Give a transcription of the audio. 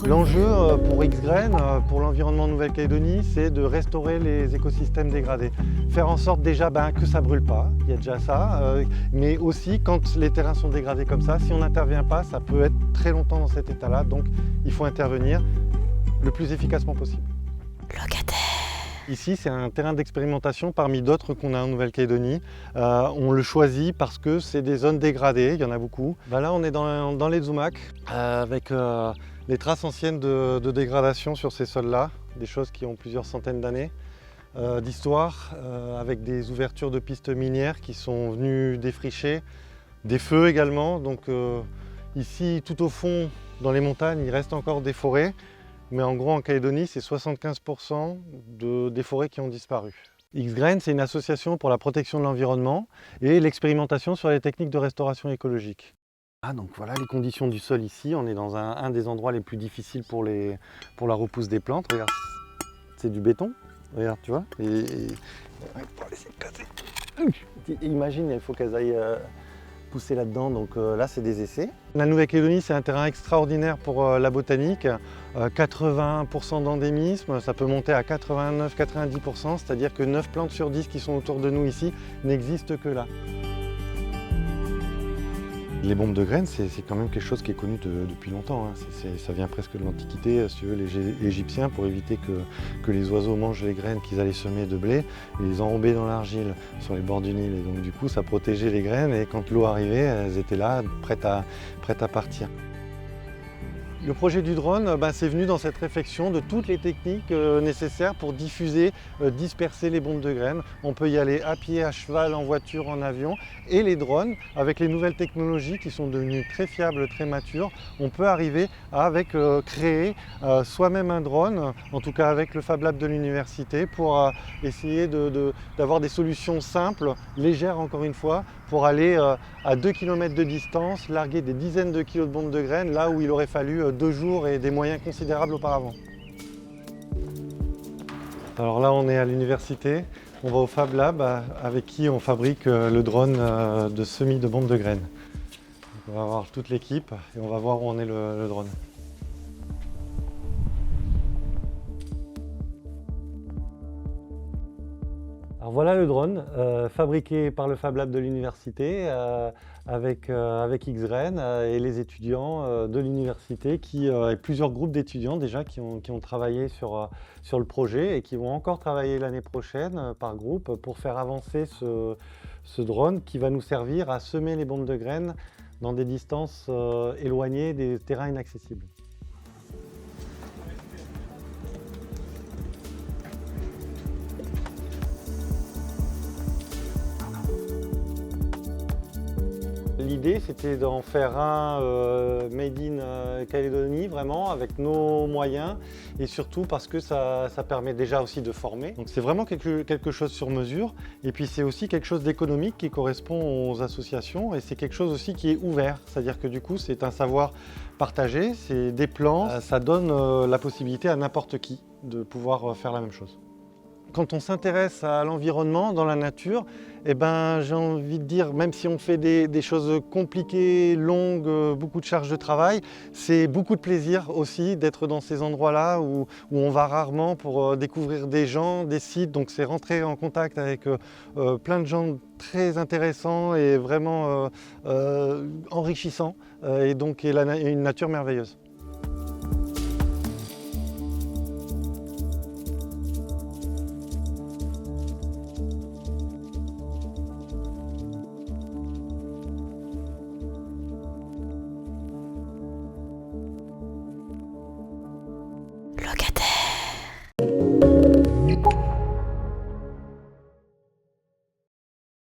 L'enjeu pour Xgrain, pour l'environnement de Nouvelle-Calédonie, c'est de restaurer les écosystèmes dégradés. Faire en sorte déjà que ça ne brûle pas, il y a déjà ça, mais aussi quand les terrains sont dégradés comme ça, si on n'intervient pas, ça peut être très longtemps dans cet état-là, donc il faut intervenir le plus efficacement possible. Locataire. Ici, c'est un terrain d'expérimentation parmi d'autres qu'on a en Nouvelle-Calédonie. On le choisit parce que c'est des zones dégradées, il y en a beaucoup. Là, on est dans les Zoumacs avec les traces anciennes de dégradation sur ces sols-là, des choses qui ont plusieurs centaines d'années d'histoire, avec des ouvertures de pistes minières qui sont venues défricher, des feux également. Donc ici, tout au fond, dans les montagnes, il reste encore des forêts. Mais en gros, en Calédonie, c'est 75% des forêts qui ont disparu. Xgrain, c'est une association pour la protection de l'environnement et l'expérimentation sur les techniques de restauration écologique. Donc voilà les conditions du sol ici. On est dans un des endroits les plus difficiles pour la repousse des plantes. Regarde, c'est du béton. Regarde, tu vois. Imagine, il faut qu'elles aillent pousser là-dedans, donc là c'est des essais. La Nouvelle-Calédonie, c'est un terrain extraordinaire pour la botanique, 80% d'endémisme, ça peut monter à 89-90%, c'est-à-dire que 9 plantes sur 10 qui sont autour de nous ici n'existent que là. Les bombes de graines, c'est quand même quelque chose qui est connu depuis longtemps. Ça vient presque de l'Antiquité, si tu veux, les Égyptiens, pour éviter que les oiseaux mangent les graines qu'ils allaient semer de blé, ils les enrobaient dans l'argile sur les bords du Nil. Et donc du coup, ça protégeait les graines et quand l'eau arrivait, elles étaient là, prêtes à partir. Le projet du drone, c'est venu dans cette réflexion de toutes les techniques nécessaires pour diffuser, disperser les bombes de graines. On peut y aller à pied, à cheval, en voiture, en avion. Et les drones, avec les nouvelles technologies qui sont devenues très fiables, très matures, on peut arriver à créer soi-même un drone, en tout cas avec le Fab Lab de l'université, pour essayer d'avoir des solutions simples, légères encore une fois, pour aller à 2 km de distance, larguer des dizaines de kilos de bombes de graines, là où il aurait fallu 2 jours et des moyens considérables auparavant. Alors là, on est à l'université, on va au Fab Lab avec qui on fabrique le drone de semis de bombes de graines. Donc on va voir toute l'équipe et on va voir où en est le drone. Alors voilà le drone, fabriqué par le Fab Lab de l'université avec Xgrain et les étudiants de l'université et plusieurs groupes d'étudiants déjà qui ont travaillé sur le projet et qui vont encore travailler l'année prochaine par groupe pour faire avancer ce drone qui va nous servir à semer les bombes de graines dans des distances éloignées des terrains inaccessibles. L'idée, c'était d'en faire un made in Calédonie, vraiment, avec nos moyens, et surtout parce que ça permet déjà aussi de former. Donc c'est vraiment quelque chose sur mesure, et puis c'est aussi quelque chose d'économique qui correspond aux associations, et c'est quelque chose aussi qui est ouvert, c'est-à-dire que du coup, c'est un savoir partagé, c'est des plans, ça donne la possibilité à n'importe qui de pouvoir faire la même chose. Quand on s'intéresse à l'environnement, dans la nature, j'ai envie de dire, même si on fait des choses compliquées, longues, beaucoup de charges de travail, c'est beaucoup de plaisir aussi d'être dans ces endroits-là où on va rarement pour découvrir des gens, des sites. Donc c'est rentrer en contact avec plein de gens très intéressants et vraiment enrichissants et une nature merveilleuse.